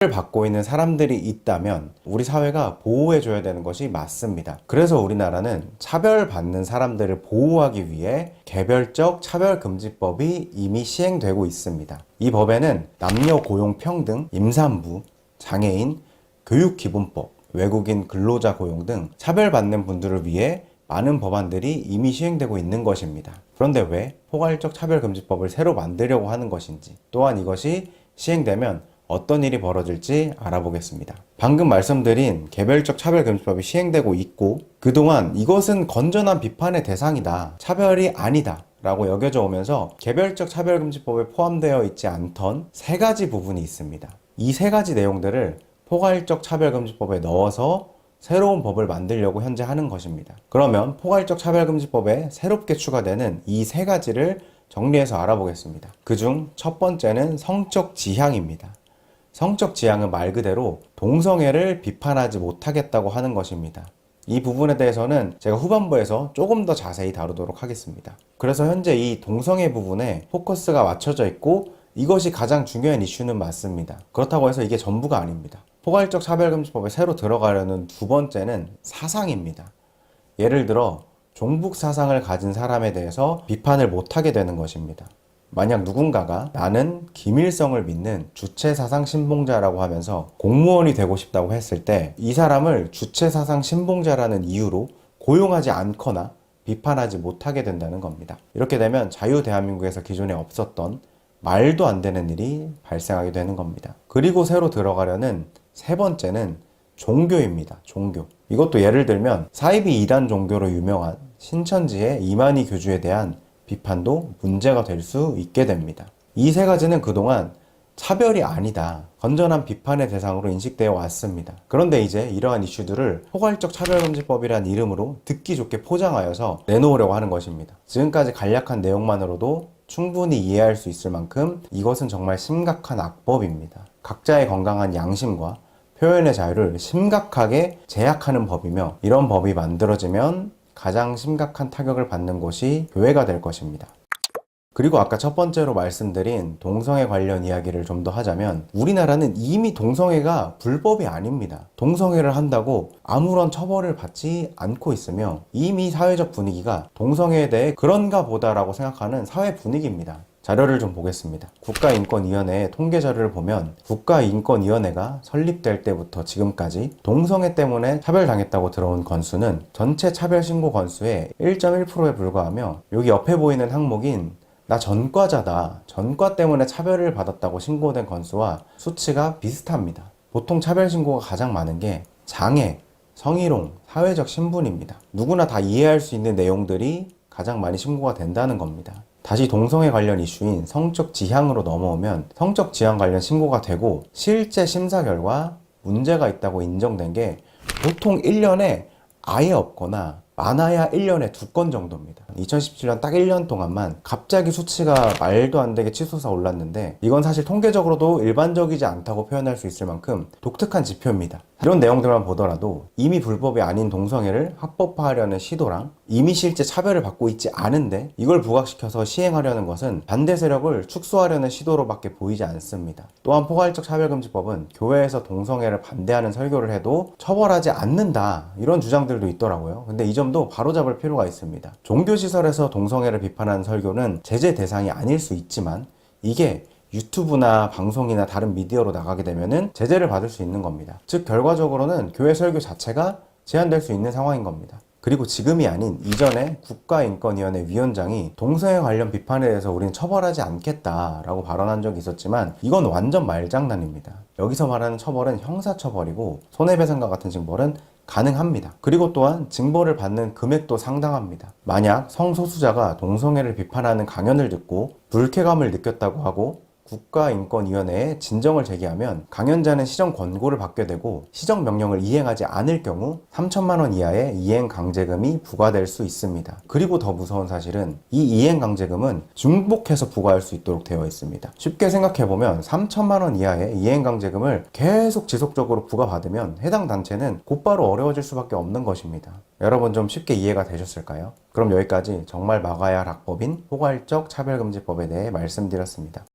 를 받고 있는 사람들이 있다면 우리 사회가 보호해줘야 되는 것이 맞습니다. 그래서 우리나라는 차별받는 사람들을 보호하기 위해 개별적 차별금지법이 이미 시행되고 있습니다. 이 법에는 남녀 고용 평등, 임산부, 장애인, 교육기본법, 외국인 근로자 고용 등 차별받는 분들을 위해 많은 법안들이 이미 시행되고 있는 것입니다. 그런데 왜 포괄적 차별금지법을 새로 만들려고 하는 것인지, 또한 이것이 시행되면 어떤 일이 벌어질지 알아보겠습니다. 방금 말씀드린 개별적 차별금지법이 시행되고 있고, 그동안 이것은 건전한 비판의 대상이다, 차별이 아니다 라고 여겨져 오면서 개별적 차별금지법에 포함되어 있지 않던 세 가지 부분이 있습니다. 이 세 가지 내용들을 포괄적 차별금지법에 넣어서 새로운 법을 만들려고 현재 하는 것입니다. 그러면 포괄적 차별금지법에 새롭게 추가되는 이 세 가지를 정리해서 알아보겠습니다. 그중 첫 번째는 성적 지향입니다. 성적 지향은 말 그대로 동성애를 비판하지 못하겠다고 하는 것입니다. 이 부분에 대해서는 제가 후반부에서 조금 더 자세히 다루도록 하겠습니다. 그래서 현재 이 동성애 부분에 포커스가 맞춰져 있고 이것이 가장 중요한 이슈는 맞습니다. 그렇다고 해서 이게 전부가 아닙니다. 포괄적 차별금지법에 새로 들어가려는 두 번째는 사상입니다. 예를 들어 종북 사상을 가진 사람에 대해서 비판을 못하게 되는 것입니다. 만약 누군가가 나는 김일성을 믿는 주체사상 신봉자라고 하면서 공무원이 되고 싶다고 했을 때 이 사람을 주체사상 신봉자라는 이유로 고용하지 않거나 비판하지 못하게 된다는 겁니다. 이렇게 되면 자유 대한민국에서 기존에 없었던 말도 안 되는 일이 발생하게 되는 겁니다. 그리고 새로 들어가려는 세 번째는 종교입니다. 종교. 이것도 예를 들면 사이비 이단 종교로 유명한 신천지의 이만희 교주에 대한 비판도 문제가 될 수 있게 됩니다. 이 세 가지는 그동안 차별이 아니다, 건전한 비판의 대상으로 인식되어 왔습니다. 그런데 이제 이러한 이슈들을 포괄적 차별금지법이라는 이름으로 듣기 좋게 포장하여서 내놓으려고 하는 것입니다. 지금까지 간략한 내용만으로도 충분히 이해할 수 있을 만큼 이것은 정말 심각한 악법입니다. 각자의 건강한 양심과 표현의 자유를 심각하게 제약하는 법이며, 이런 법이 만들어지면 가장 심각한 타격을 받는 곳이 교회가 될 것입니다. 그리고 아까 첫 번째로 말씀드린 동성애 관련 이야기를 좀 더 하자면, 우리나라는 이미 동성애가 불법이 아닙니다. 동성애를 한다고 아무런 처벌을 받지 않고 있으며 이미 사회적 분위기가 동성애에 대해 그런가 보다라고 생각하는 사회 분위기입니다. 자료를 좀 보겠습니다. 국가인권위원회의 통계 자료를 보면 국가인권위원회가 설립될 때부터 지금까지 동성애 때문에 차별당했다고 들어온 건수는 전체 차별 신고 건수의 1.1%에 불과하며, 여기 옆에 보이는 항목인 나 전과자다, 전과 때문에 차별을 받았다고 신고된 건수와 수치가 비슷합니다. 보통 차별 신고가 가장 많은 게 장애, 성희롱, 사회적 신분입니다. 누구나 다 이해할 수 있는 내용들이 가장 많이 신고가 된다는 겁니다. 다시 동성애 관련 이슈인 성적 지향으로 넘어오면 성적 지향 관련 신고가 되고 실제 심사 결과 문제가 있다고 인정된 게 보통 1년에 아예 없거나 많아야 1년에 2건 정도입니다. 2017년 딱 1년 동안만 갑자기 수치가 말도 안 되게 치솟아 올랐는데, 이건 사실 통계적으로도 일반적이지 않다고 표현할 수 있을 만큼 독특한 지표입니다. 이런 내용들만 보더라도 이미 불법이 아닌 동성애를 합법화하려는 시도랑 이미 실제 차별을 받고 있지 않은데 이걸 부각시켜서 시행하려는 것은 반대 세력을 축소하려는 시도로밖에 보이지 않습니다. 또한 포괄적 차별금지법은 교회에서 동성애를 반대하는 설교를 해도 처벌하지 않는다, 이런 주장들도 있더라고요. 근데 이 점도 바로잡을 필요가 있습니다. 종교시설에서 동성애를 비판하는 설교는 제재 대상이 아닐 수 있지만 이게 유튜브나 방송이나 다른 미디어로 나가게 되면은 제재를 받을 수 있는 겁니다. 즉 결과적으로는 교회 설교 자체가 제한될 수 있는 상황인 겁니다. 그리고 지금이 아닌 이전에 국가인권위원회 위원장이 동성애 관련 비판에 대해서 우리는 처벌하지 않겠다라고 발언한 적이 있었지만 이건 완전 말장난입니다. 여기서 말하는 처벌은 형사처벌이고 손해배상과 같은 징벌은 가능합니다. 그리고 또한 징벌을 받는 금액도 상당합니다. 만약 성소수자가 동성애를 비판하는 강연을 듣고 불쾌감을 느꼈다고 하고 국가인권위원회에 진정을 제기하면 강연자는 시정 권고를 받게 되고 시정 명령을 이행하지 않을 경우 3천만 원 이하의 이행강제금이 부과될 수 있습니다. 그리고 더 무서운 사실은 이 이행강제금은 중복해서 부과할 수 있도록 되어 있습니다. 쉽게 생각해보면 3천만 원 이하의 이행강제금을 계속 지속적으로 부과받으면 해당 단체는 곧바로 어려워질 수밖에 없는 것입니다. 여러분 좀 쉽게 이해가 되셨을까요? 그럼 여기까지 정말 막아야 할 악법인 포괄적 차별금지법에 대해 말씀드렸습니다.